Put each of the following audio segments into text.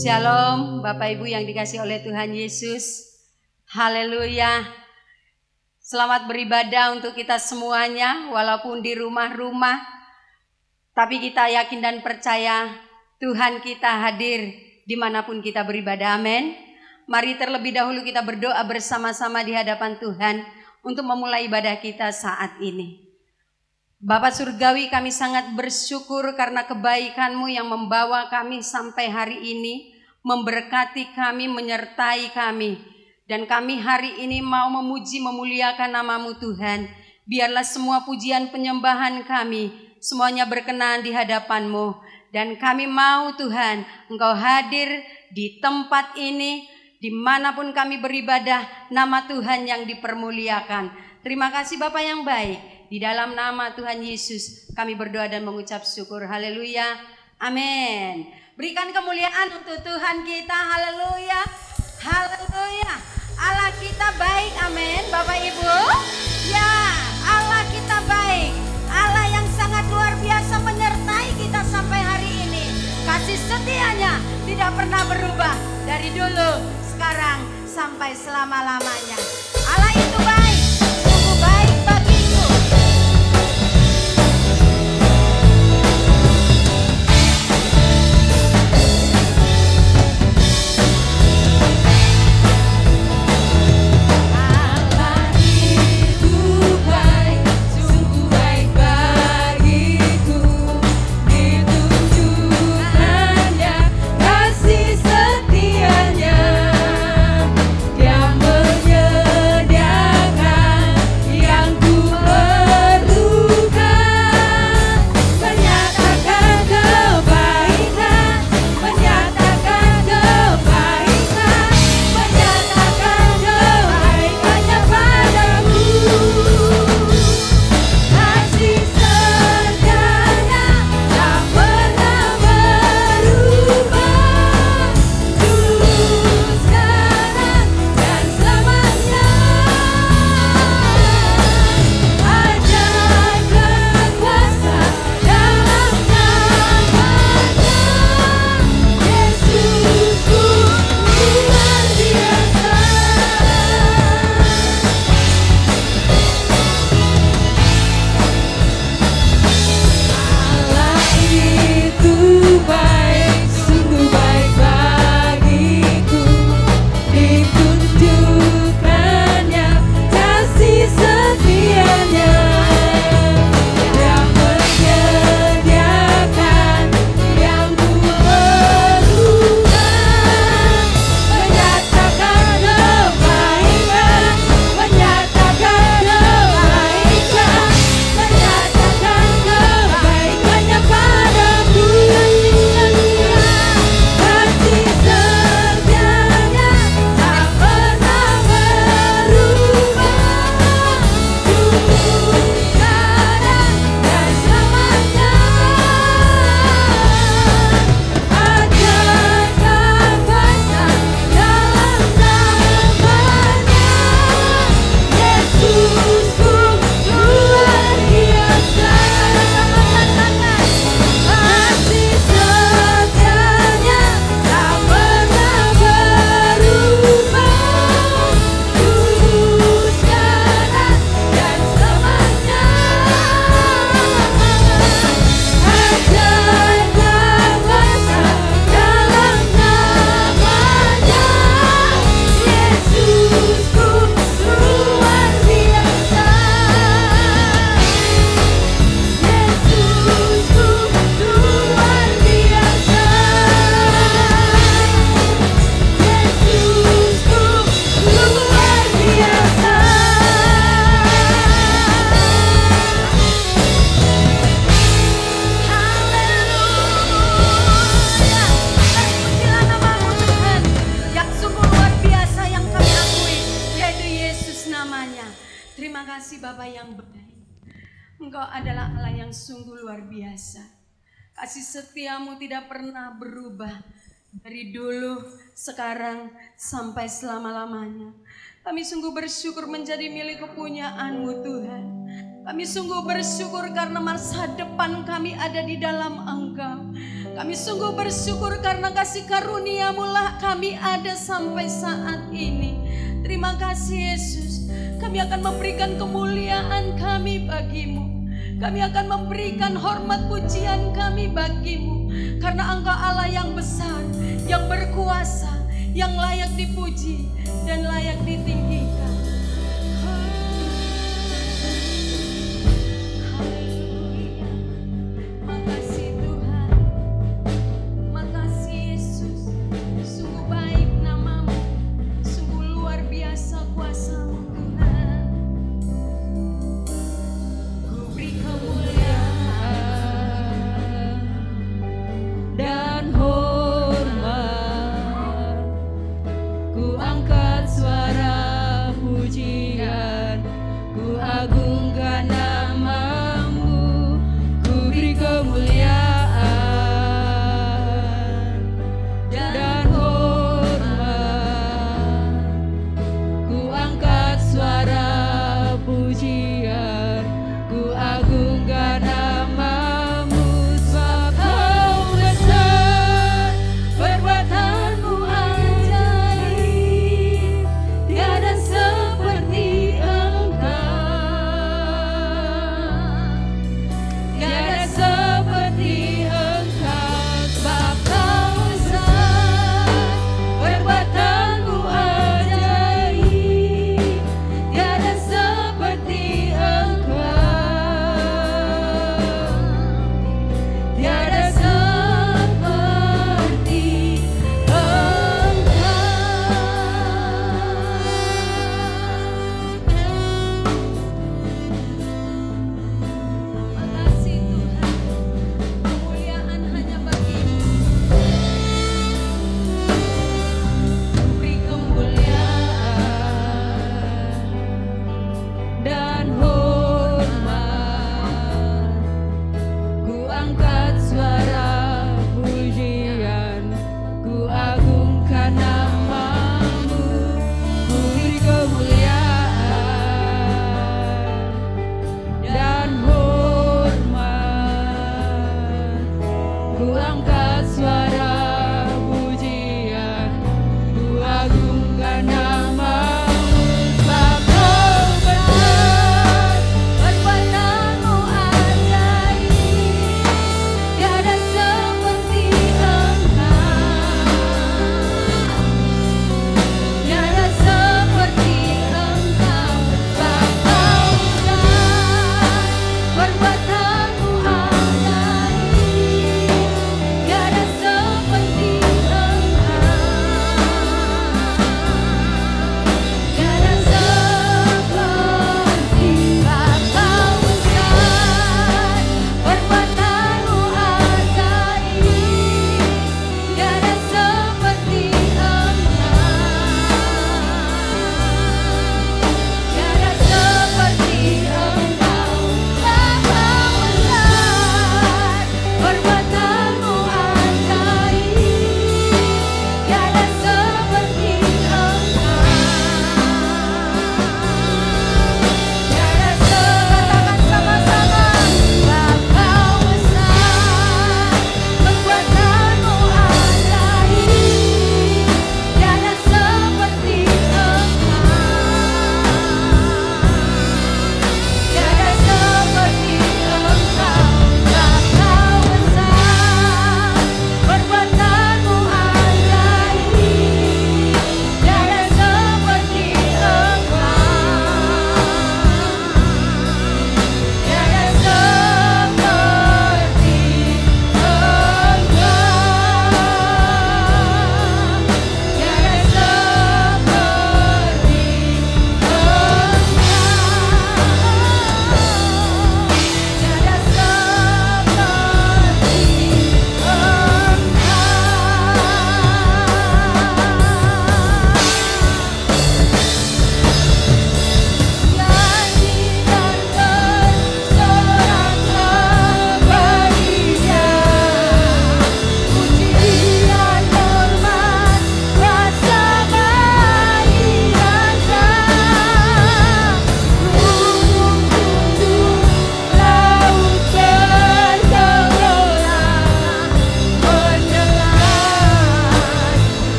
Shalom Bapak Ibu yang dikasihi oleh Tuhan Yesus. Haleluya. Selamat beribadah untuk kita semuanya, walaupun di rumah-rumah. Tapi kita yakin dan percaya Tuhan kita hadir dimanapun kita beribadah. Amin. Mari terlebih dahulu kita berdoa bersama-sama di hadapan Tuhan untuk memulai ibadah kita saat ini. Bapa Surgawi, kami sangat bersyukur karena kebaikan-Mu yang membawa kami sampai hari ini, memberkati kami, menyertai kami. Dan kami hari ini mau memuji, memuliakan nama-Mu Tuhan. Biarlah semua pujian penyembahan kami, semuanya berkenan di hadapan-Mu. Dan kami mau Tuhan, Engkau hadir di tempat ini, dimanapun kami beribadah, nama Tuhan yang dipermuliakan. Terima kasih Bapa yang baik. Di dalam nama Tuhan Yesus kami berdoa dan mengucap syukur. Haleluya. Amin. Berikan kemuliaan untuk Tuhan kita. Haleluya. Haleluya. Allah kita baik. Amin. Bapak Ibu. Ya, Allah kita baik. Allah yang sangat luar biasa menyertai kita sampai hari ini. Kasih setianya tidak pernah berubah dari dulu, sekarang sampai selama-lamanya. Allah itu baik. Sungguh baik bagiku. Setiamu tidak pernah berubah dari dulu, sekarang, sampai selama-lamanya. Kami sungguh bersyukur menjadi milik kepunyaan-Mu Tuhan. Kami sungguh bersyukur karena masa depan kami ada di dalam Engkau. Kami sungguh bersyukur karena kasih karunia-Mu lah kami ada sampai saat ini. Terima kasih Yesus. Kami akan memberikan kemuliaan kami bagi-Mu. Kami akan memberikan hormat pujian kami bagi-Mu. Karena Engkau Allah yang besar, yang berkuasa, yang layak dipuji dan layak ditinggikan. Haleluya. Makasih Tuhan. Makasih Yesus. Sungguh baik nama-Mu. Sungguh luar biasa kuasa-Mu Tuhan. Ku beri kemuliaan dan hormat. Ku angkat suaraku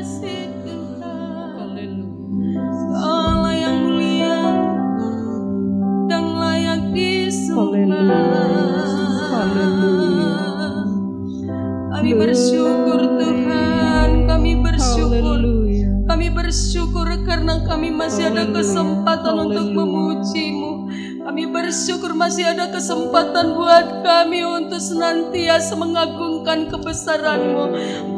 kasih Tuhan. Allah yang mulia dan layak disembah. Kami bersyukur Tuhan, kami bersyukur. Kami bersyukur karena kami masih ada kesempatan untuk memuji-Mu. Kami bersyukur masih ada kesempatan buat kami untuk senantiasa mengagungkan kebesaran-Mu.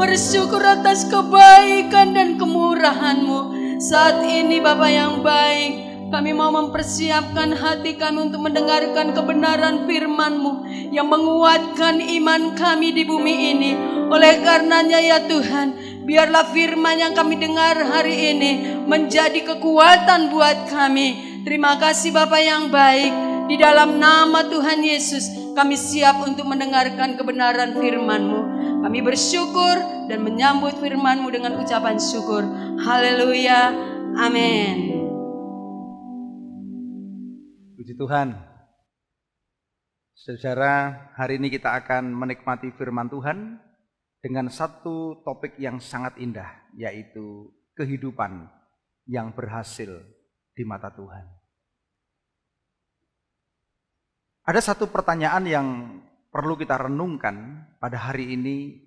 Bersyukur atas kebaikan dan kemurahan-Mu. Saat ini Bapa yang baik, kami mau mempersiapkan hati kami untuk mendengarkan kebenaran firman-Mu yang menguatkan iman kami di bumi ini. Oleh karenanya ya Tuhan, biarlah firman yang kami dengar hari ini menjadi kekuatan buat kami. Terima kasih Bapa yang baik. Di dalam nama Tuhan Yesus, kami siap untuk mendengarkan kebenaran firman-Mu. Kami bersyukur dan menyambut firman-Mu dengan ucapan syukur. Haleluya. Amin. Puji Tuhan. Saudara, hari ini kita akan menikmati firman Tuhan dengan satu topik yang sangat indah, yaitu kehidupan yang berhasil di mata Tuhan. Ada satu pertanyaan yang perlu kita renungkan pada hari ini.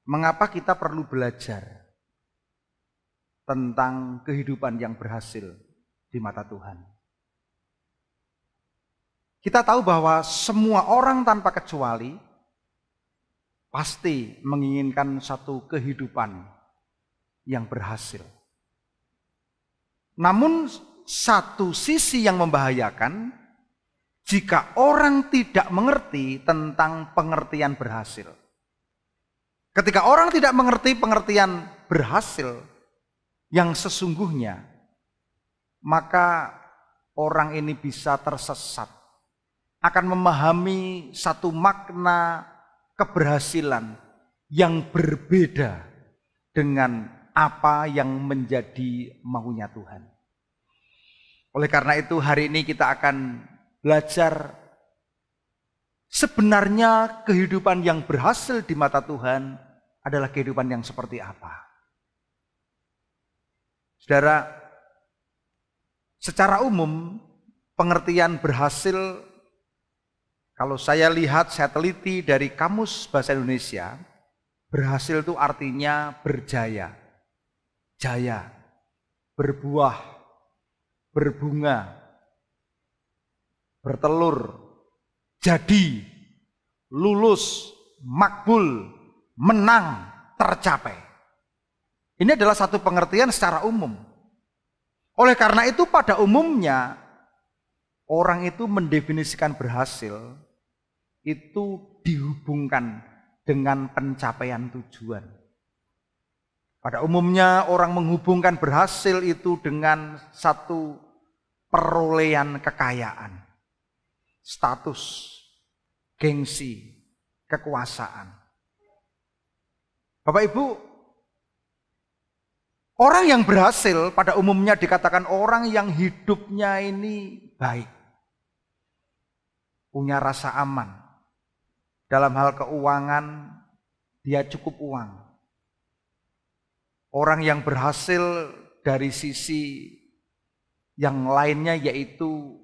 Mengapa kita perlu belajar tentang kehidupan yang berhasil di mata Tuhan? Kita tahu bahwa semua orang tanpa kecuali pasti menginginkan satu kehidupan yang berhasil. Namun satu sisi yang membahayakan jika orang tidak mengerti tentang pengertian berhasil. Ketika orang tidak mengerti pengertian berhasil yang sesungguhnya, maka orang ini bisa tersesat, akan memahami satu makna keberhasilan yang berbeda dengan apa yang menjadi maunya Tuhan. Oleh karena itu hari ini kita akan belajar sebenarnya kehidupan yang berhasil di mata Tuhan adalah kehidupan yang seperti apa. Saudara, secara umum pengertian berhasil, kalau saya lihat, saya teliti dari Kamus Bahasa Indonesia, berhasil itu artinya berjaya, jaya, berbuah, berbunga, bertelur, jadi, lulus, makbul, menang, tercapai. Ini adalah satu pengertian secara umum. Oleh karena itu pada umumnya orang itu mendefinisikan berhasil itu dihubungkan dengan pencapaian tujuan. Pada umumnya orang menghubungkan berhasil itu dengan satu perolehan kekayaan, status, gengsi, kekuasaan. Bapak Ibu, orang yang berhasil pada umumnya dikatakan orang yang hidupnya ini baik, punya rasa aman. Dalam hal keuangan, dia cukup uang. Orang yang berhasil dari sisi yang lainnya yaitu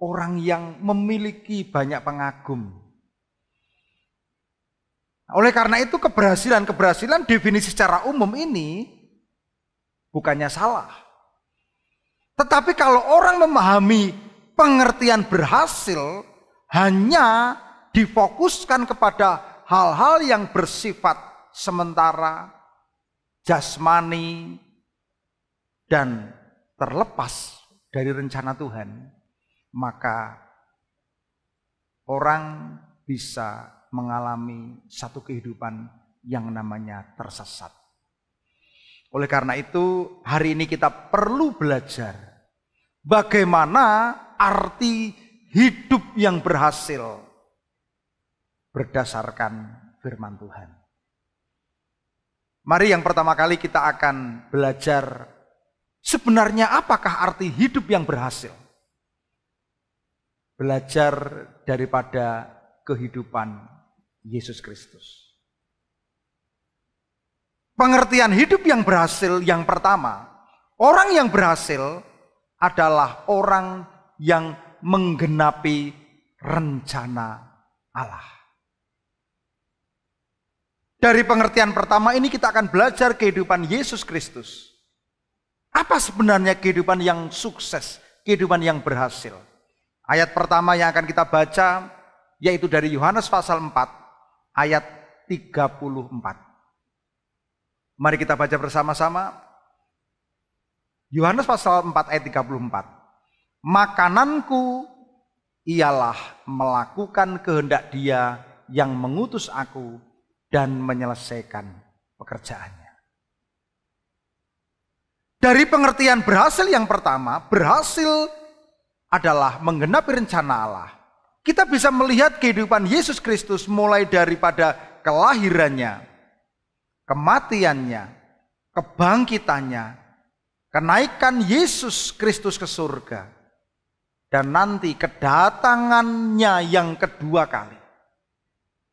orang yang memiliki banyak pengagum. Oleh karena itu keberhasilan definisi secara umum ini bukannya salah. Tetapi kalau orang memahami pengertian berhasil hanya difokuskan kepada hal-hal yang bersifat sementara, jasmani, dan terlepas dari rencana Tuhan, maka orang bisa mengalami satu kehidupan yang namanya tersesat. Oleh karena itu, hari ini kita perlu belajar bagaimana arti hidup yang berhasil berdasarkan firman Tuhan. Mari yang pertama kali kita akan belajar sebenarnya apakah arti hidup yang berhasil. Belajar daripada kehidupan Yesus Kristus. Pengertian hidup yang berhasil yang pertama, orang yang berhasil adalah orang yang menggenapi rencana Allah. Dari pengertian pertama ini kita akan belajar kehidupan Yesus Kristus. Apa sebenarnya kehidupan yang sukses, kehidupan yang berhasil? Ayat pertama yang akan kita baca yaitu dari Yohanes pasal 4 ayat 34. Mari kita baca bersama-sama. Yohanes pasal 4 ayat 34. Makananku ialah melakukan kehendak Dia yang mengutus aku dan menyelesaikan pekerjaannya. Dari pengertian berhasil yang pertama, berhasil adalah menggenapi rencana Allah. Kita bisa melihat kehidupan Yesus Kristus mulai daripada kelahirannya, kematiannya, kebangkitannya, kenaikan Yesus Kristus ke surga, dan nanti kedatangannya yang kedua kali.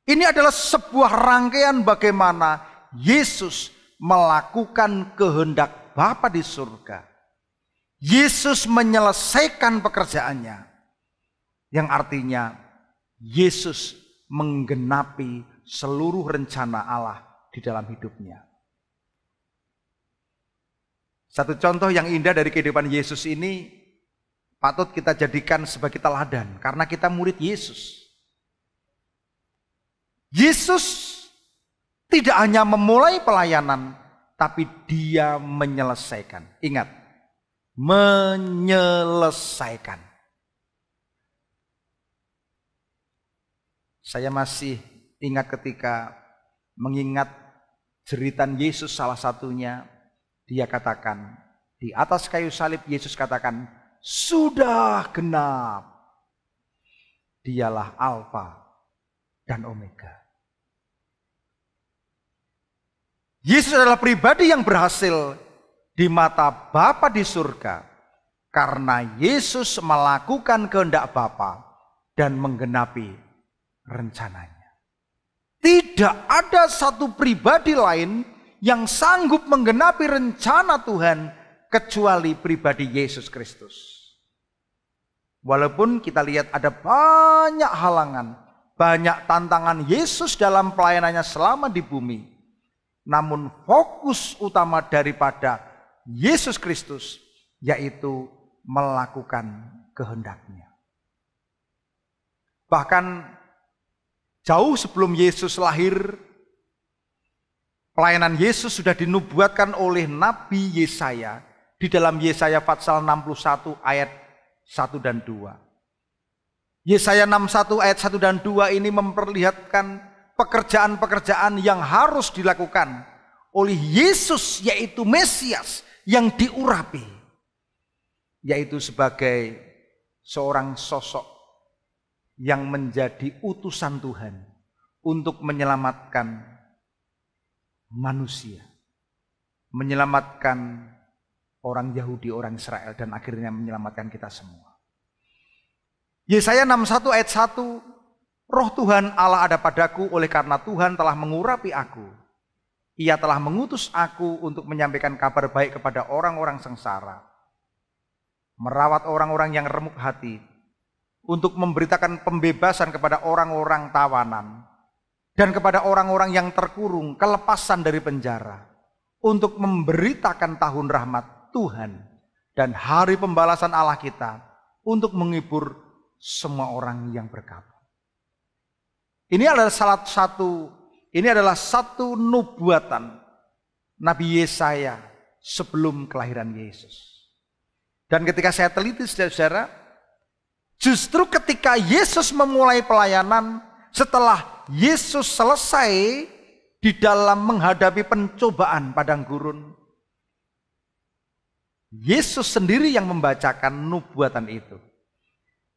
Ini adalah sebuah rangkaian bagaimana Yesus melakukan kehendak Bapa di surga. Yesus menyelesaikan pekerjaannya, yang artinya Yesus menggenapi seluruh rencana Allah di dalam hidupnya. Satu contoh yang indah dari kehidupan Yesus ini patut kita jadikan sebagai teladan karena kita murid Yesus. Yesus tidak hanya memulai pelayanan, tapi Dia menyelesaikan. Ingat, menyelesaikan. Saya masih ingat ketika mengingat jeritan Yesus salah satunya, Dia katakan, di atas kayu salib Yesus katakan, sudah genap. Dialah Alfa dan Omega. Yesus adalah pribadi yang berhasil di mata Bapa di surga karena Yesus melakukan kehendak Bapa dan menggenapi rencananya. Tidak ada satu pribadi lain yang sanggup menggenapi rencana Tuhan kecuali pribadi Yesus Kristus. Walaupun kita lihat ada banyak halangan, banyak tantangan Yesus dalam pelayanannya selama di bumi, namun fokus utama daripada Yesus Kristus yaitu melakukan kehendak-Nya. Bahkan jauh sebelum Yesus lahir, pelayanan Yesus sudah dinubuatkan oleh Nabi Yesaya di dalam Yesaya pasal 61 ayat 1 dan 2. Yesaya 61 ayat 1 dan 2 ini memperlihatkan pekerjaan-pekerjaan yang harus dilakukan oleh Yesus, yaitu Mesias yang diurapi, yaitu sebagai seorang sosok yang menjadi utusan Tuhan untuk menyelamatkan manusia, menyelamatkan orang Yahudi, orang Israel, dan akhirnya menyelamatkan kita semua. Yesaya 61 ayat 1, Roh Tuhan Allah ada padaku oleh karena Tuhan telah mengurapi aku. Ia telah mengutus aku untuk menyampaikan kabar baik kepada orang-orang sengsara, merawat orang-orang yang remuk hati, untuk memberitakan pembebasan kepada orang-orang tawanan, dan kepada orang-orang yang terkurung kelepasan dari penjara, untuk memberitakan tahun rahmat Tuhan dan hari pembalasan Allah kita, untuk menghibur semua orang yang berkabung. Ini adalah satu nubuatan Nabi Yesaya sebelum kelahiran Yesus. Dan ketika saya teliti saudara-saudara, justru ketika Yesus memulai pelayanan, setelah Yesus selesai di dalam menghadapi pencobaan padang gurun, Yesus sendiri yang membacakan nubuatan itu.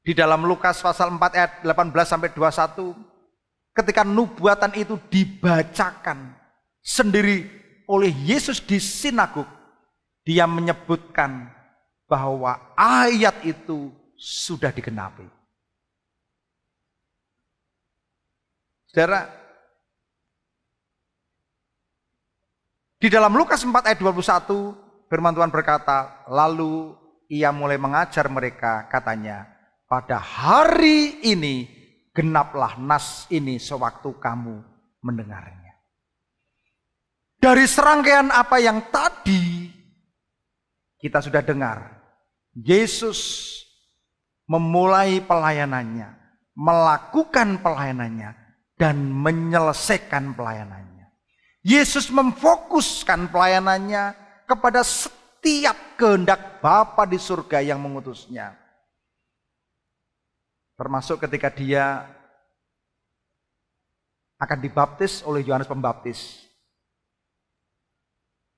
Di dalam Lukas pasal 4 ayat 18-21, ketika nubuatan itu dibacakan sendiri oleh Yesus di sinagog, Dia menyebutkan bahwa ayat itu sudah digenapi. Saudara, Di dalam Lukas 4 ayat 21, firman Tuhan berkata, lalu ia mulai mengajar mereka, katanya, pada hari ini genaplah nas ini sewaktu kamu mendengarnya. Dari serangkaian apa yang tadi kita sudah dengar, Yesus memulai pelayanannya, melakukan pelayanannya, dan menyelesaikan pelayanannya. Yesus memfokuskan pelayanannya kepada setiap kehendak Bapa di surga yang mengutusnya. Termasuk ketika dia akan dibaptis oleh Yohanes Pembaptis.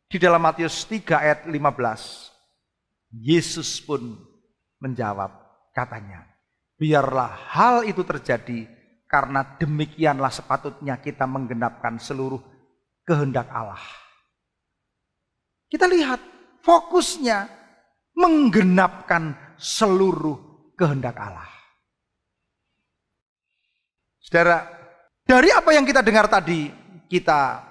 Di dalam Matius 3 ayat 15, Yesus pun menjawab, katanya, biarlah hal itu terjadi karena demikianlah sepatutnya kita menggenapkan seluruh kehendak Allah. Kita lihat fokusnya menggenapkan seluruh kehendak Allah. Saudara, dari apa yang kita dengar tadi, kita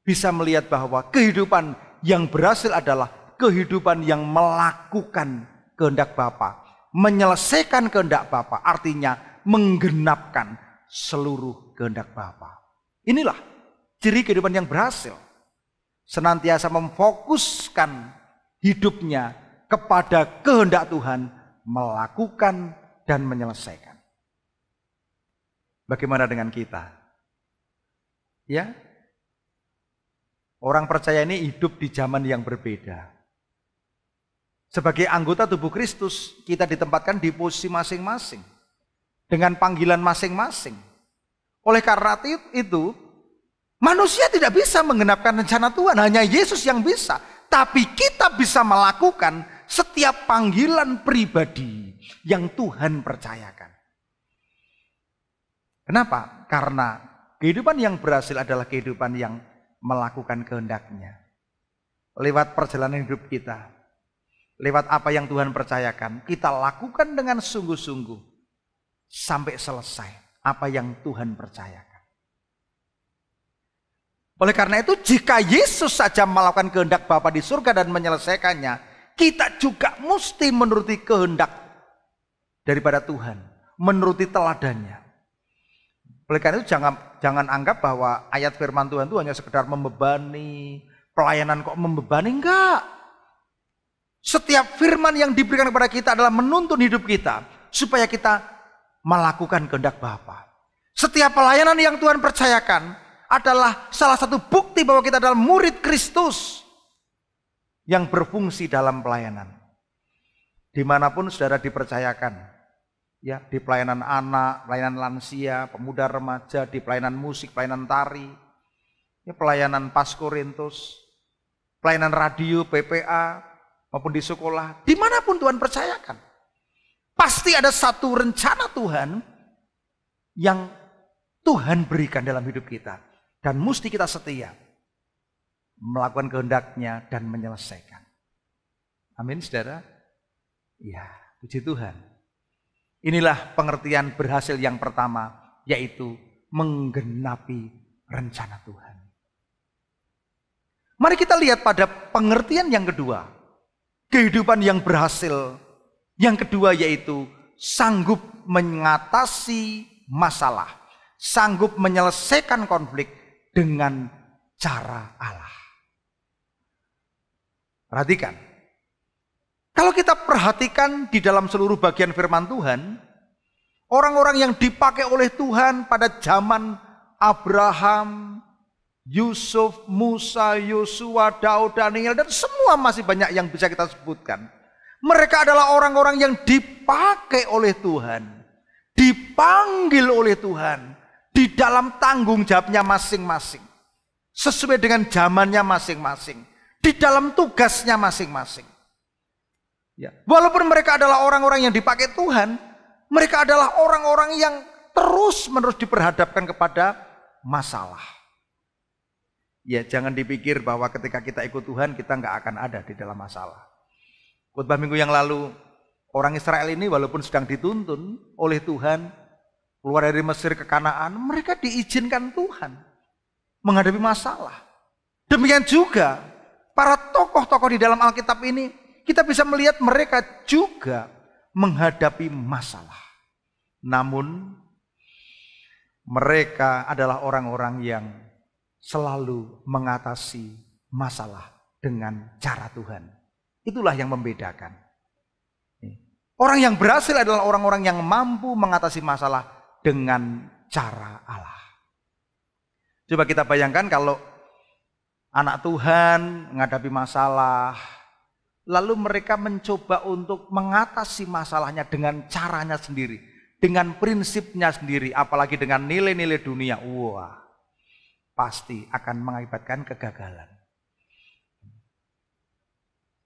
bisa melihat bahwa kehidupan yang berhasil adalah kehidupan yang melakukan kehendak Bapa, menyelesaikan kehendak Bapa, artinya menggenapkan seluruh kehendak Bapa. Inilah ciri kehidupan yang berhasil. Senantiasa memfokuskan hidupnya kepada kehendak Tuhan, melakukan dan menyelesaikan. Bagaimana dengan kita? Ya, orang percaya ini hidup di zaman yang berbeda. Sebagai anggota tubuh Kristus, kita ditempatkan di posisi masing-masing, dengan panggilan masing-masing. Oleh karena itu, manusia tidak bisa menggenapkan rencana Tuhan, hanya Yesus yang bisa. Tapi kita bisa melakukan setiap panggilan pribadi yang Tuhan percayakan. Kenapa? Karena kehidupan yang berhasil adalah kehidupan yang melakukan kehendak-Nya. Lewat perjalanan hidup kita, lewat apa yang Tuhan percayakan, kita lakukan dengan sungguh-sungguh sampai selesai apa yang Tuhan percayakan. Oleh karena itu, jika Yesus saja melakukan kehendak Bapa di surga dan menyelesaikannya, kita juga mesti menuruti kehendak daripada Tuhan, menuruti teladannya. Oleh karena itu, jangan anggap bahwa ayat firman Tuhan itu hanya sekedar membebani, pelayanan kok membebani, enggak. Setiap firman yang diberikan kepada kita adalah menuntun hidup kita supaya kita melakukan kehendak Bapa. Setiap pelayanan yang Tuhan percayakan adalah salah satu bukti bahwa kita adalah murid Kristus yang berfungsi dalam pelayanan. Dimanapun saudara dipercayakan, ya, di pelayanan anak, pelayanan lansia, pemuda remaja, di pelayanan musik, pelayanan tari, ya, pelayanan Paskorintus, pelayanan radio, PPA, maupun di sekolah, dimanapun Tuhan percayakan, pasti ada satu rencana Tuhan yang Tuhan berikan dalam hidup kita. Dan mesti kita setia melakukan kehendak-Nya dan menyelesaikan. Amin, saudara. Ya, puji Tuhan. Inilah pengertian berhasil yang pertama, yaitu menggenapi rencana Tuhan. Mari kita lihat pada pengertian yang kedua. Kehidupan yang berhasil. Yang kedua yaitu sanggup mengatasi masalah. Sanggup menyelesaikan konflik dengan cara Allah. Perhatikan. Kalau kita perhatikan di dalam seluruh bagian firman Tuhan, orang-orang yang dipakai oleh Tuhan pada zaman Abraham, Yusuf, Musa, Yosua, Daud, Daniel, dan semua masih banyak yang bisa kita sebutkan. Mereka adalah orang-orang yang dipakai oleh Tuhan, dipanggil oleh Tuhan, di dalam tanggung jawabnya masing-masing. Sesuai dengan zamannya masing-masing. Di dalam tugasnya masing-masing. Ya. Walaupun mereka adalah orang-orang yang dipakai Tuhan, mereka adalah orang-orang yang terus-menerus diperhadapkan kepada masalah. Ya, jangan dipikir bahwa ketika kita ikut Tuhan, kita nggak akan ada di dalam masalah. Khotbah minggu yang lalu, orang Israel ini walaupun sedang dituntun oleh Tuhan, keluar dari Mesir ke Kanaan, mereka diizinkan Tuhan menghadapi masalah. Demikian juga para tokoh-tokoh di dalam Alkitab ini, kita bisa melihat mereka juga menghadapi masalah. Namun mereka adalah orang-orang yang selalu mengatasi masalah dengan cara Tuhan. Itulah yang membedakan. Orang yang berhasil adalah orang-orang yang mampu mengatasi masalah dengan cara Allah. Coba kita bayangkan kalau anak Tuhan menghadapi masalah, lalu mereka mencoba untuk mengatasi masalahnya dengan caranya sendiri, dengan prinsipnya sendiri, apalagi dengan nilai-nilai dunia. Wah, pasti akan mengakibatkan kegagalan.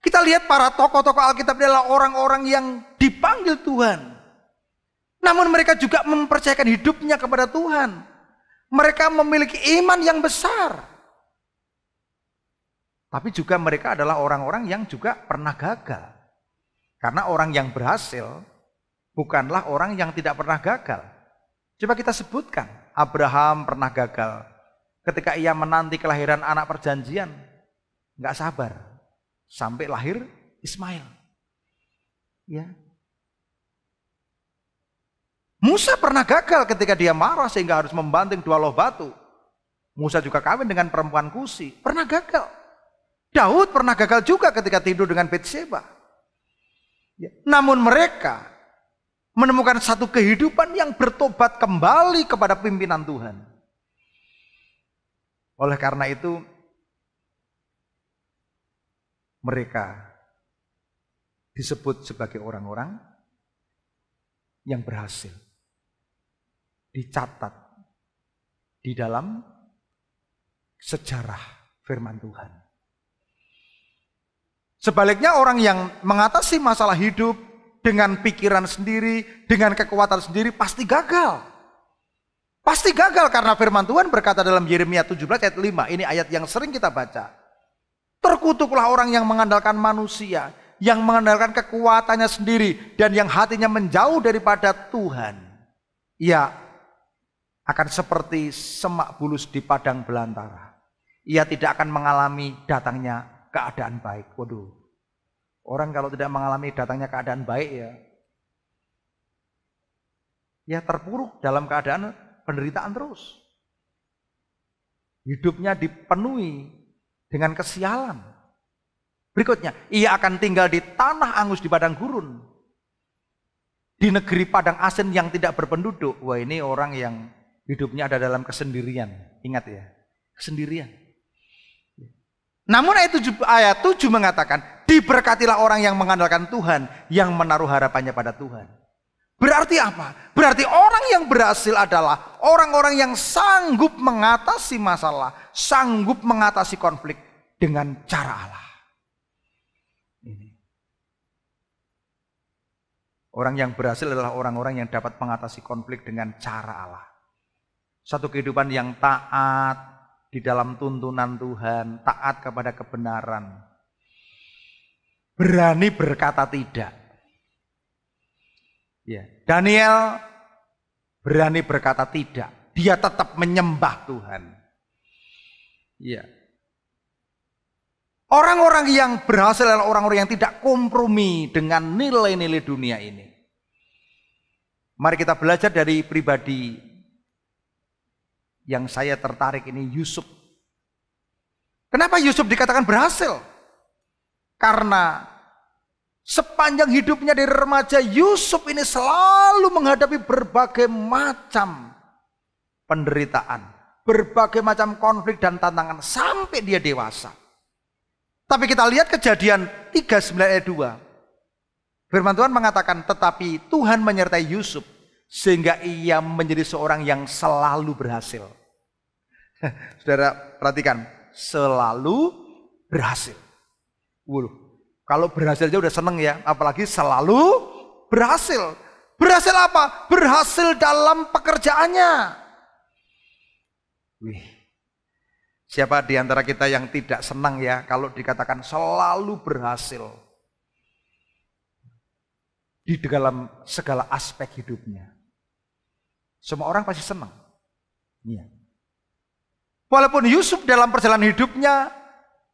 Kita lihat para tokoh-tokoh Alkitab adalah orang-orang yang dipanggil Tuhan. Namun mereka juga mempercayakan hidupnya kepada Tuhan. Mereka memiliki iman yang besar. Tapi juga mereka adalah orang-orang yang juga pernah gagal. Karena orang yang berhasil bukanlah orang yang tidak pernah gagal. Coba kita sebutkan, Abraham pernah gagal. Ketika ia menanti kelahiran anak perjanjian, nggak sabar. Sampai lahir Ismail. Ya. Musa pernah gagal ketika dia marah sehingga harus membanting 2 loh batu. Musa juga kawin dengan perempuan Kusi. Pernah gagal. Daud pernah gagal juga ketika tidur dengan Batseba. Ya. Namun mereka menemukan satu kehidupan yang bertobat kembali kepada pimpinan Tuhan. Oleh karena itu, mereka disebut sebagai orang-orang yang berhasil. Dicatat di dalam sejarah firman Tuhan. Sebaliknya orang yang mengatasi masalah hidup dengan pikiran sendiri, dengan kekuatan sendiri pasti gagal. Pasti gagal karena firman Tuhan berkata dalam Yeremia 17 ayat 5. Ini ayat yang sering kita baca. Terkutuklah orang yang mengandalkan manusia, yang mengandalkan kekuatannya sendiri, dan yang hatinya menjauh daripada Tuhan. Ia akan seperti semak bulus di padang belantara. Ia tidak akan mengalami datangnya keadaan baik. Waduh, orang kalau tidak mengalami datangnya keadaan baik ya terpuruk dalam keadaan penderitaan terus. Hidupnya dipenuhi dengan kesialan. Berikutnya, ia akan tinggal di tanah angus di padang gurun. Di negeri padang asin yang tidak berpenduduk. Wah, ini orang yang hidupnya ada dalam kesendirian. Ingat ya, kesendirian. Namun ayat 7 mengatakan, diberkatilah orang yang mengandalkan Tuhan, yang menaruh harapannya pada Tuhan. Berarti apa? Berarti orang yang berhasil adalah orang-orang yang sanggup mengatasi masalah, sanggup mengatasi konflik dengan cara Allah. Ini. Orang yang berhasil adalah orang-orang yang dapat mengatasi konflik dengan cara Allah. Satu kehidupan yang taat di dalam tuntunan Tuhan, taat kepada kebenaran. Berani berkata tidak. Ya, Daniel berani berkata tidak. Dia tetap menyembah Tuhan. Ya. Orang-orang yang berhasil adalah orang-orang yang tidak kompromi dengan nilai-nilai dunia ini. Mari kita belajar dari pribadi yang saya tertarik ini, Yusuf. Kenapa Yusuf dikatakan berhasil? Karena sepanjang hidupnya dari remaja, Yusuf ini selalu menghadapi berbagai macam penderitaan, berbagai macam konflik dan tantangan sampai dia dewasa. Tapi kita lihat Kejadian 39 ayat 2. Firman Tuhan mengatakan, tetapi Tuhan menyertai Yusuf sehingga ia menjadi seorang yang selalu berhasil. Saudara perhatikan, selalu berhasil. Kalau berhasil aja udah seneng ya, apalagi selalu berhasil. Berhasil apa? Berhasil dalam pekerjaannya. Wih, siapa di antara kita yang tidak senang ya kalau dikatakan selalu berhasil di dalam segala aspek hidupnya? Semua orang pasti senang. Iya. Walaupun Yusuf dalam perjalanan hidupnya,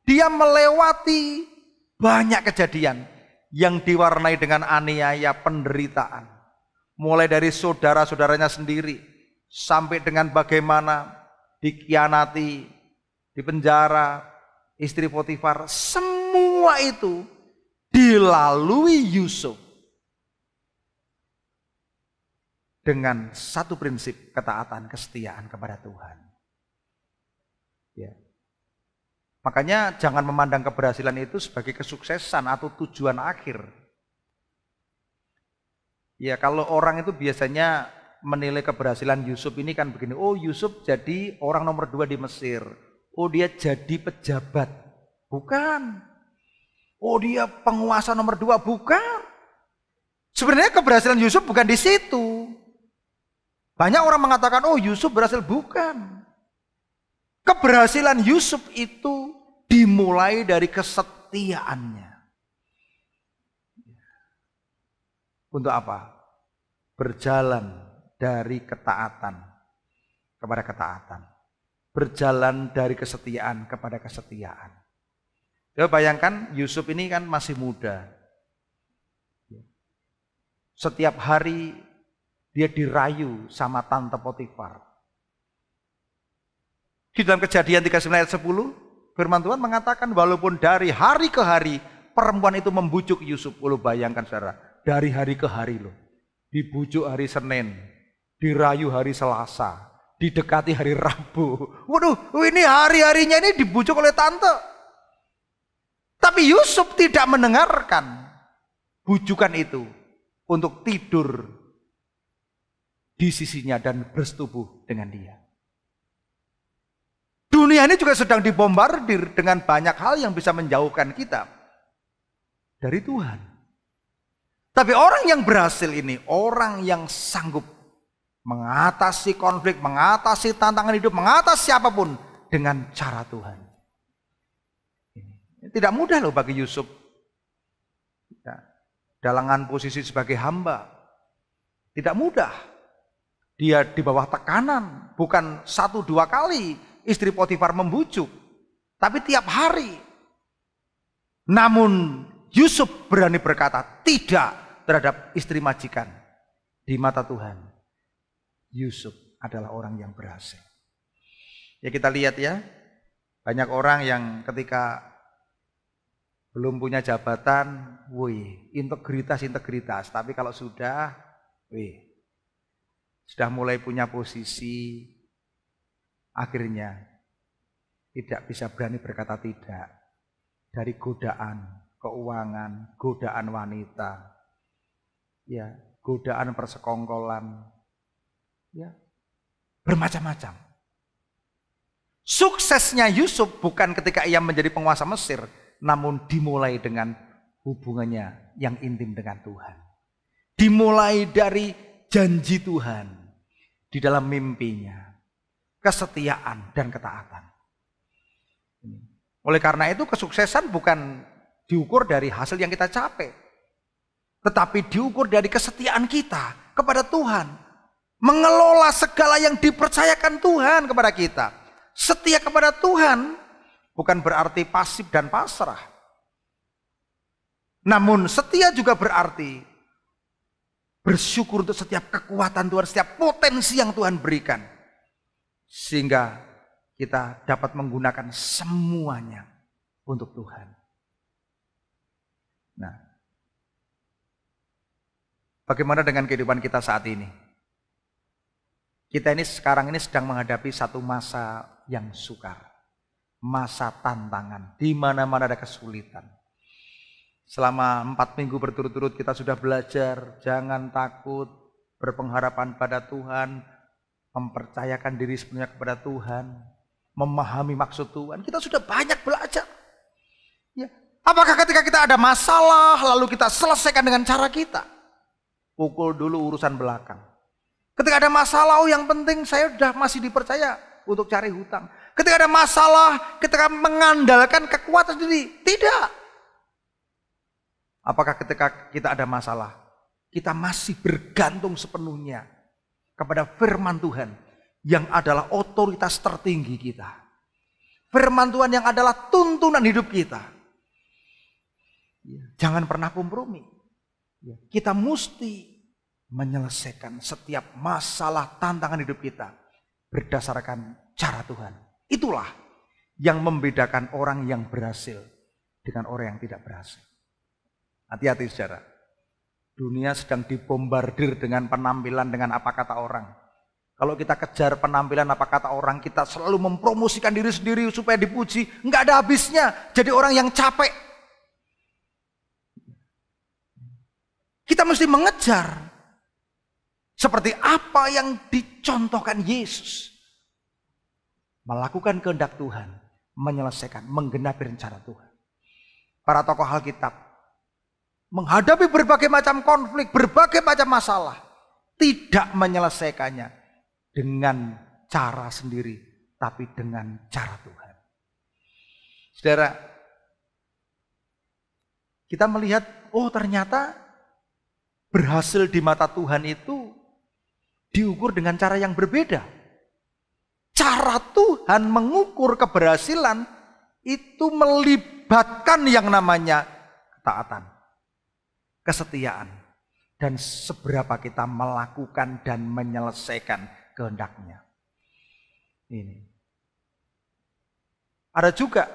dia melewati banyak kejadian yang diwarnai dengan aniaya, penderitaan. Mulai dari saudara-saudaranya sendiri, sampai dengan bagaimana dikhianati, dipenjara, istri Potifar, semua itu dilalui Yusuf dengan satu prinsip, ketaatan, kesetiaan kepada Tuhan. Ya. Makanya jangan memandang keberhasilan itu sebagai kesuksesan atau tujuan akhir. Ya, kalau orang itu biasanya menilai keberhasilan Yusuf ini kan begini, oh Yusuf jadi orang nomor 2 di Mesir, oh dia jadi pejabat, bukan. Oh dia penguasa nomor 2, bukan. Sebenarnya keberhasilan Yusuf bukan di situ. Banyak orang mengatakan, oh Yusuf berhasil, bukan. Keberhasilan Yusuf itu dimulai dari kesetiaannya. Untuk apa? Berjalan dari ketaatan kepada ketaatan. Berjalan dari kesetiaan kepada kesetiaan. Ya, bayangkan Yusuf ini kan masih muda. Setiap hari dia dirayu sama tante Potifar. Di dalam Kejadian 39 ayat 10, firman Tuhan mengatakan walaupun dari hari ke hari perempuan itu membujuk Yusuf. Lo bayangkan saudara, dari hari ke hari loh. Dibujuk hari Senin, dirayu hari Selasa, didekati hari Rabu. Waduh, ini hari-harinya ini dibujuk oleh tante. Tapi Yusuf tidak mendengarkan bujukan itu untuk tidur di sisinya dan bersetubuh dengan dia. Dunia ini juga sedang dibombardir dengan banyak hal yang bisa menjauhkan kita dari Tuhan. Tapi orang yang berhasil ini, orang yang sanggup mengatasi konflik, mengatasi tantangan hidup, mengatasi siapapun dengan cara Tuhan. Tidak mudah loh bagi Yusuf. Dalam posisi sebagai hamba. Tidak mudah. Dia di bawah tekanan. Bukan 1-2 kali istri Potifar membujuk. Tapi tiap hari. Namun Yusuf berani berkata tidak terhadap istri majikan. Di mata Tuhan, Yusuf adalah orang yang berhasil. Ya kita lihat ya. Banyak orang yang ketika belum punya jabatan, integritas. Tapi kalau sudah mulai punya posisi, akhirnya tidak bisa berani berkata tidak. Dari godaan keuangan, godaan wanita, ya, godaan persekongkolan, ya, bermacam-macam. Suksesnya Yusuf bukan ketika ia menjadi penguasa Mesir, namun dimulai dengan hubungannya yang intim dengan Tuhan. Dimulai dari janji Tuhan di dalam mimpinya, kesetiaan dan ketaatan. Oleh karena itu kesuksesan bukan diukur dari hasil yang kita capai, tetapi diukur dari kesetiaan kita kepada Tuhan. Mengelola segala yang dipercayakan Tuhan kepada kita. Setia kepada Tuhan bukan berarti pasif dan pasrah. Namun setia juga berarti bersyukur untuk setiap kekuatan Tuhan, setiap potensi yang Tuhan berikan. Sehingga kita dapat menggunakan semuanya untuk Tuhan. Nah, bagaimana dengan kehidupan kita saat ini? Kita ini sekarang ini sedang menghadapi satu masa yang sukar. Masa tantangan, di mana-mana ada kesulitan. Selama 4 minggu berturut-turut kita sudah belajar, jangan takut, berpengharapan pada Tuhan, mempercayakan diri sepenuhnya kepada Tuhan, memahami maksud Tuhan. Kita sudah banyak belajar. Ya. Apakah ketika kita ada masalah, lalu kita selesaikan dengan cara kita? Pukul dulu urusan belakang. Ketika ada masalah, oh yang penting saya sudah masih dipercaya untuk cari hutang. Ketika ada masalah, ketika mengandalkan kekuatan sendiri. Tidak. Apakah ketika kita ada masalah, kita masih bergantung sepenuhnya kepada firman Tuhan yang adalah otoritas tertinggi kita. Firman Tuhan yang adalah tuntunan hidup kita. Jangan pernah kompromi. Kita mesti menyelesaikan setiap masalah tantangan hidup kita berdasarkan cara Tuhan. Itulah yang membedakan orang yang berhasil dengan orang yang tidak berhasil. Hati-hati saudara. Dunia sedang dibombardir dengan penampilan, dengan apa kata orang. Kalau kita kejar penampilan apa kata orang, kita selalu mempromosikan diri sendiri supaya dipuji. Enggak ada habisnya, jadi orang yang capek. Kita mesti mengejar seperti apa yang dicontohkan Yesus. Melakukan kehendak Tuhan, menyelesaikan, menggenapi rencana Tuhan. Para tokoh Alkitab menghadapi berbagai macam konflik, berbagai macam masalah, tidak menyelesaikannya dengan cara sendiri, tapi dengan cara Tuhan. Saudara, kita melihat, oh ternyata berhasil di mata Tuhan itu diukur dengan cara yang berbeda. Cara Tuhan mengukur keberhasilan itu melibatkan yang namanya ketaatan, kesetiaan, dan seberapa kita melakukan dan menyelesaikan kehendaknya. Ini. Ada juga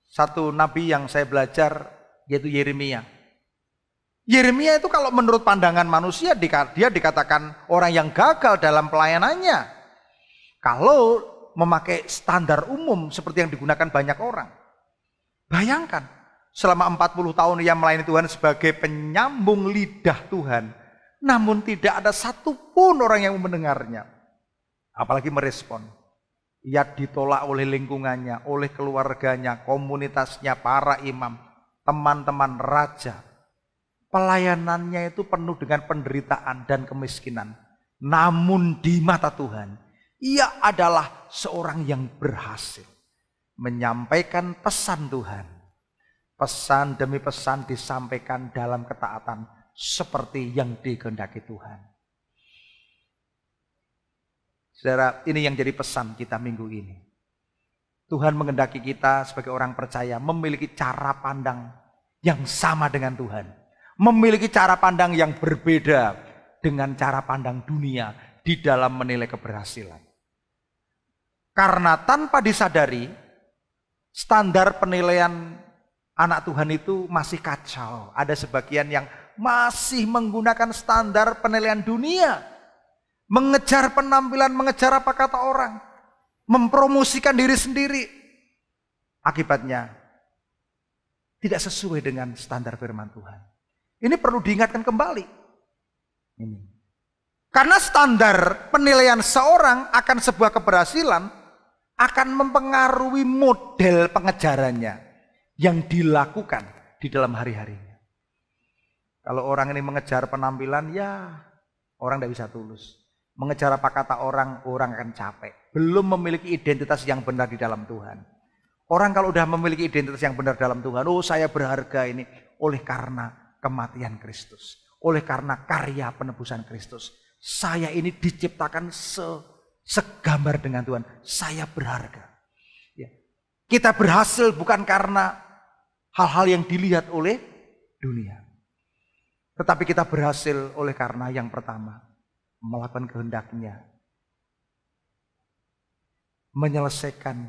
satu nabi yang saya belajar, yaitu Yeremia. Yeremia itu kalau menurut pandangan manusia dia dikatakan orang yang gagal dalam pelayanannya. Kalau memakai standar umum seperti yang digunakan banyak orang. Bayangkan, selama 40 tahun ia melayani Tuhan sebagai penyambung lidah Tuhan. Namun tidak ada satupun orang yang mendengarnya. Apalagi merespon. Ia ditolak oleh lingkungannya, oleh keluarganya, komunitasnya, para imam, teman-teman raja. Pelayanannya itu penuh dengan penderitaan dan kemiskinan. Namun di mata Tuhan, ia adalah seorang yang berhasil menyampaikan pesan Tuhan. Pesan demi pesan disampaikan dalam ketaatan seperti yang dikehendaki Tuhan. Saudara, ini yang jadi pesan kita minggu ini. Tuhan menghendaki kita sebagai orang percaya memiliki cara pandang yang sama dengan Tuhan. Memiliki cara pandang yang berbeda dengan cara pandang dunia di dalam menilai keberhasilan. Karena tanpa disadari, standar penilaian anak Tuhan itu masih kacau. Ada sebagian yang masih menggunakan standar penilaian dunia. Mengejar penampilan, mengejar apa kata orang. Mempromosikan diri sendiri. Akibatnya tidak sesuai dengan standar firman Tuhan. Ini perlu diingatkan kembali. Ini. Karena standar penilaian seorang akan sebuah keberhasilan akan mempengaruhi model pengejarannya yang dilakukan di dalam hari-harinya. Kalau orang ini mengejar penampilan, ya orang tidak bisa tulus. Mengejar apa kata orang, orang akan capek. Belum memiliki identitas yang benar di dalam Tuhan. Orang kalau sudah memiliki identitas yang benar dalam Tuhan, oh saya berharga ini oleh karena kematian Kristus. Oleh karena karya penebusan Kristus. Saya ini diciptakan segambar dengan Tuhan. Saya berharga. Ya. Kita berhasil bukan karena hal-hal yang dilihat oleh dunia. Tetapi kita berhasil oleh karena yang pertama, melakukan kehendaknya. Menyelesaikan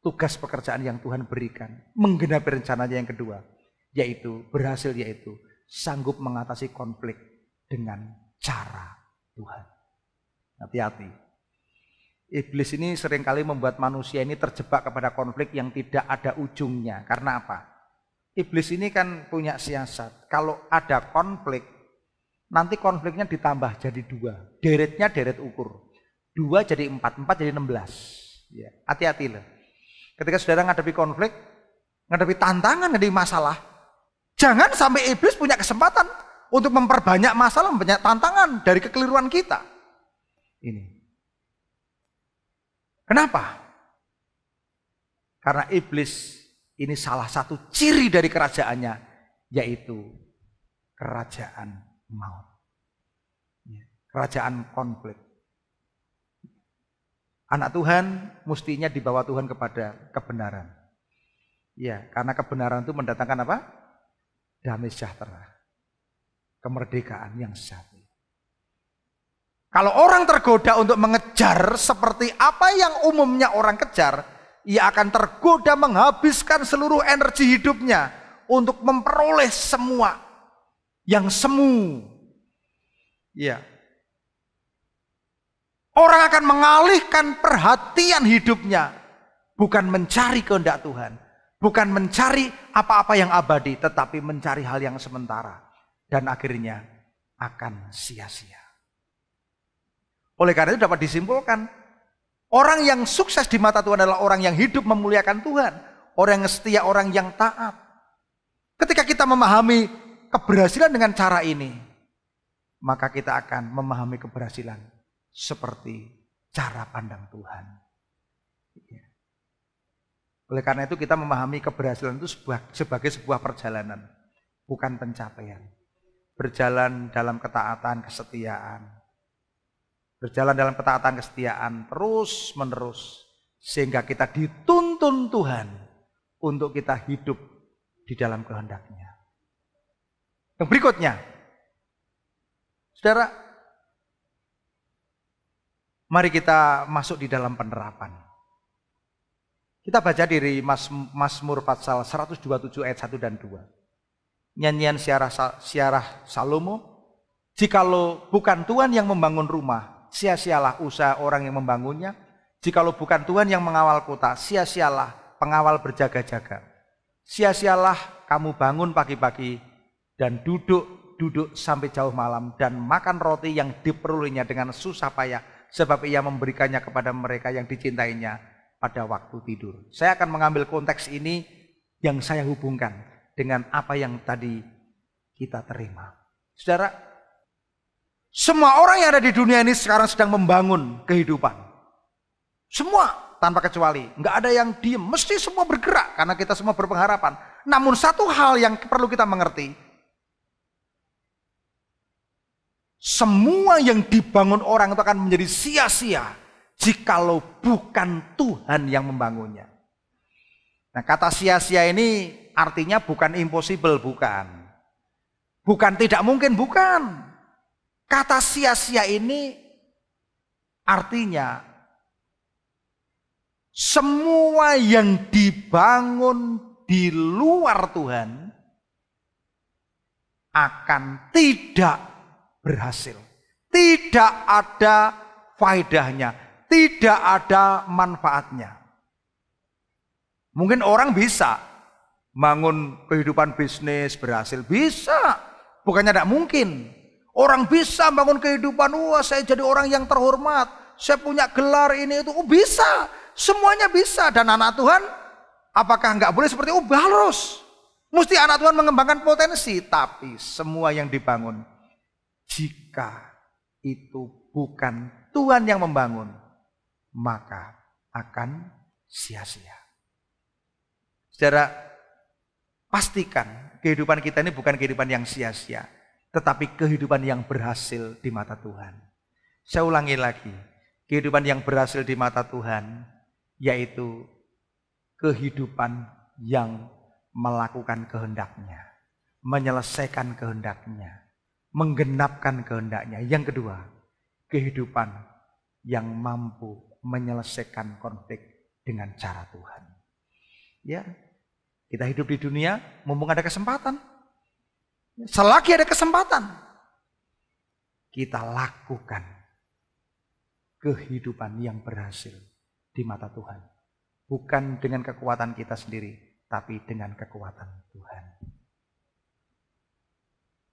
tugas pekerjaan yang Tuhan berikan. Menggenapi rencananya yang kedua, yaitu berhasil, yaitu sanggup mengatasi konflik dengan cara Tuhan. Hati-hati. Iblis ini seringkali membuat manusia ini terjebak kepada konflik yang tidak ada ujungnya. Karena apa? Iblis ini kan punya siasat. Kalau ada konflik, nanti konfliknya ditambah jadi 2. Deretnya deret ukur. 2 jadi 4, 4 jadi 16. Ya, hati-hati loh. Ketika saudara menghadapi konflik, menghadapi tantangan, menghadapi masalah, jangan sampai iblis punya kesempatan untuk memperbanyak masalah, memperbanyak tantangan dari kekeliruan kita. Ini. Kenapa? Karena iblis ini salah satu ciri dari kerajaannya, yaitu kerajaan maut. Kerajaan konflik. Anak Tuhan mestinya dibawa Tuhan kepada kebenaran. Ya, karena kebenaran itu mendatangkan apa? Damai sejahtera. Kemerdekaan yang sejati. Kalau orang tergoda untuk mengejar seperti apa yang umumnya orang kejar, ia akan tergoda menghabiskan seluruh energi hidupnya untuk memperoleh semua yang semu. Ya. Orang akan mengalihkan perhatian hidupnya, bukan mencari kehendak Tuhan, bukan mencari apa-apa yang abadi, tetapi mencari hal yang sementara, dan akhirnya akan sia-sia. Oleh karena itu dapat disimpulkan, orang yang sukses di mata Tuhan adalah orang yang hidup memuliakan Tuhan, orang yang setia, orang yang taat. Ketika kita memahami keberhasilan dengan cara ini, maka kita akan memahami keberhasilan seperti cara pandang Tuhan. Oleh karena itu kita memahami keberhasilan itu sebagai sebuah perjalanan, bukan pencapaian. Berjalan dalam ketaatan, kesetiaan. Berjalan dalam ketaatan, kesetiaan terus menerus. Sehingga kita dituntun Tuhan untuk kita hidup di dalam kehendak-Nya. Yang berikutnya, saudara, mari kita masuk di dalam penerapan. Kita baca dari Mazmur Pasal 127 ayat 1 dan 2. Nyanyian Syarah Salomo. Jikalau bukan Tuhan yang membangun rumah, sia-sialah usaha orang yang membangunnya. Jikalau bukan Tuhan yang mengawal kota, sia-sialah pengawal berjaga-jaga. Sia-sialah kamu bangun pagi-pagi dan duduk sampai jauh malam dan makan roti yang diperolehnya dengan susah payah, sebab ia memberikannya kepada mereka yang dicintainya pada waktu tidur. Saya akan mengambil konteks ini yang saya hubungkan dengan apa yang tadi kita terima. Saudara, semua orang yang ada di dunia ini sekarang sedang membangun kehidupan. Semua tanpa kecuali. Nggak ada yang diem, mesti semua bergerak karena kita semua berpengharapan. Namun satu hal yang perlu kita mengerti, semua yang dibangun orang itu akan menjadi sia-sia jikalau bukan Tuhan yang membangunnya. Nah, kata sia-sia ini artinya bukan impossible, bukan. Bukan tidak mungkin, bukan. Kata sia-sia ini artinya semua yang dibangun di luar Tuhan akan tidak berhasil. Tidak ada faedahnya, tidak ada manfaatnya. Mungkin orang bisa bangun kehidupan bisnis berhasil, bisa. Bukannya tidak mungkin. Orang bisa bangun kehidupan, wah saya jadi orang yang terhormat, saya punya gelar ini itu, bisa. Semuanya bisa. Dan anak Tuhan, apakah nggak boleh seperti itu? Harus. Mesti anak Tuhan mengembangkan potensi. Tapi semua yang dibangun, jika itu bukan Tuhan yang membangun, maka akan sia-sia. Saudara, pastikan kehidupan kita ini bukan kehidupan yang sia-sia, tetapi kehidupan yang berhasil di mata Tuhan. Saya ulangi lagi, kehidupan yang berhasil di mata Tuhan, yaitu kehidupan yang melakukan kehendak-Nya, menyelesaikan kehendak-Nya, menggenapkan kehendak-Nya. Yang kedua, kehidupan yang mampu menyelesaikan konflik dengan cara Tuhan. Ya, kita hidup di dunia, mumpung ada kesempatan. Selagi ada kesempatan, kita lakukan kehidupan yang berhasil di mata Tuhan. Bukan dengan kekuatan kita sendiri, tapi dengan kekuatan Tuhan.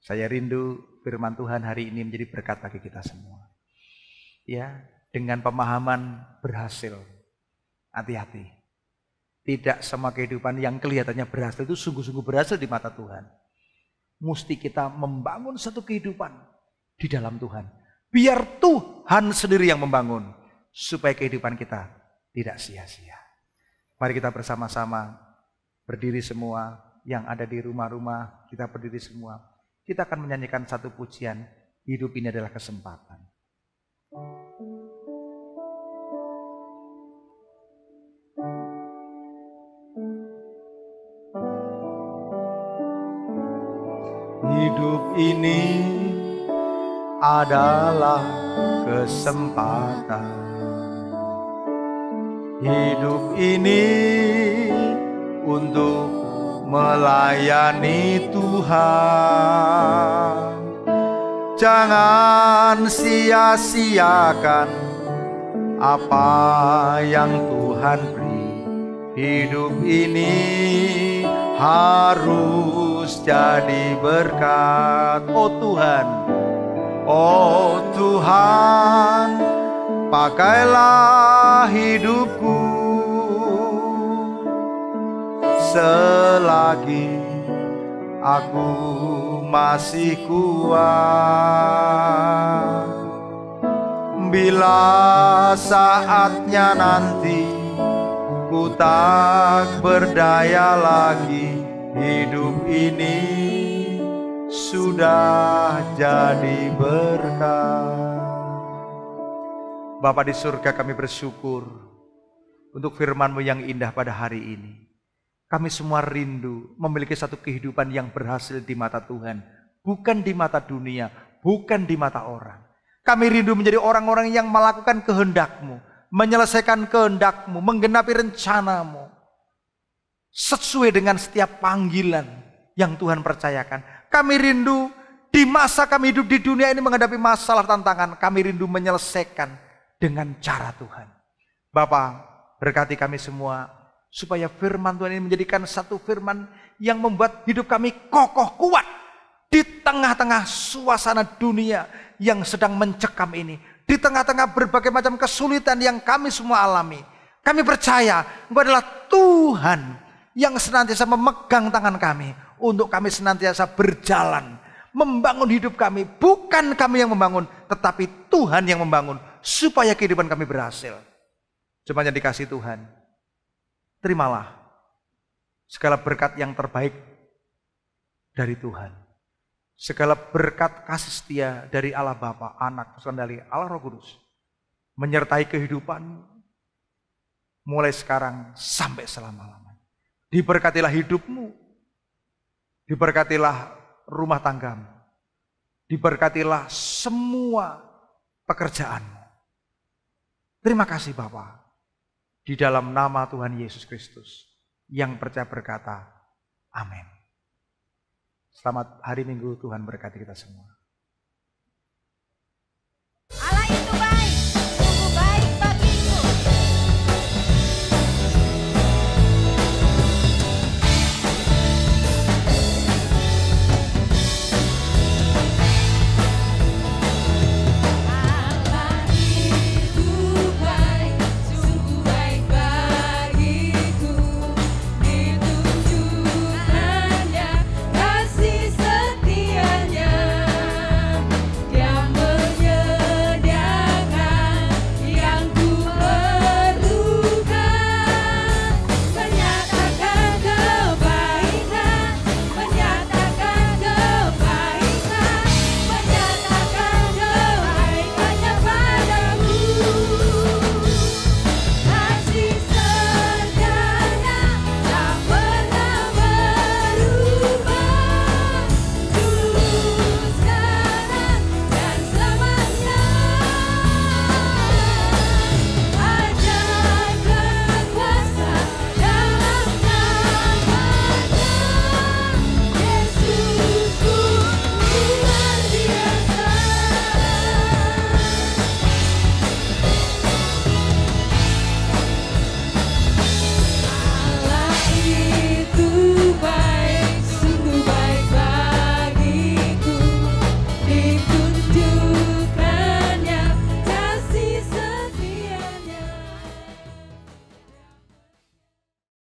Saya rindu firman Tuhan hari ini menjadi berkat bagi kita semua. Ya, dengan pemahaman berhasil. Hati-hati. Tidak semua kehidupan yang kelihatannya berhasil itu sungguh-sungguh berhasil di mata Tuhan. Mesti kita membangun satu kehidupan di dalam Tuhan. Biar Tuhan sendiri yang membangun. Supaya kehidupan kita tidak sia-sia. Mari kita bersama-sama berdiri semua. Yang ada di rumah-rumah, kita berdiri semua. Kita akan menyanyikan satu pujian. Hidup ini adalah kesempatan. Hidup ini adalah kesempatan. Hidup ini untuk melayani Tuhan. Jangan sia-siakan apa yang Tuhan beri. Hidup ini harus jadi berkat. Oh Tuhan, pakailah hidupku selagi aku masih kuat. Bila saatnya nanti ku tak berdaya lagi, hidup ini sudah jadi berkat. Bapa di surga, kami bersyukur untuk firman-Mu yang indah pada hari ini. Kami semua rindu memiliki satu kehidupan yang berhasil di mata Tuhan, bukan di mata dunia, bukan di mata orang. Kami rindu menjadi orang-orang yang melakukan kehendak-Mu, menyelesaikan kehendak-Mu, menggenapi rencana-Mu, sesuai dengan setiap panggilan yang Tuhan percayakan. Kami rindu di masa kami hidup di dunia ini menghadapi masalah tantangan, kami rindu menyelesaikan dengan cara Tuhan. Bapa, berkati kami semua, supaya firman Tuhan ini menjadikan satu firman yang membuat hidup kami kokoh kuat di tengah-tengah suasana dunia yang sedang mencekam ini, di tengah-tengah berbagai macam kesulitan yang kami semua alami. Kami percaya Engkau adalah Tuhan yang senantiasa memegang tangan kami untuk kami senantiasa berjalan, membangun hidup kami. Bukan kami yang membangun, tetapi Tuhan yang membangun supaya kehidupan kami berhasil. Jemaat yang dikasihi Tuhan, terimalah segala berkat yang terbaik dari Tuhan. Segala berkat kasih setia dari Allah Bapa, Anak, dan dari Allah Roh Kudus menyertai kehidupanmu mulai sekarang sampai selama-lamanya. Diberkatilah hidupmu, diberkatilah rumah tanggamu, diberkatilah semua pekerjaanmu. Terima kasih Bapa. Di dalam nama Tuhan Yesus Kristus yang percaya berkata, amin. Selamat hari Minggu, Tuhan berkati kita semua.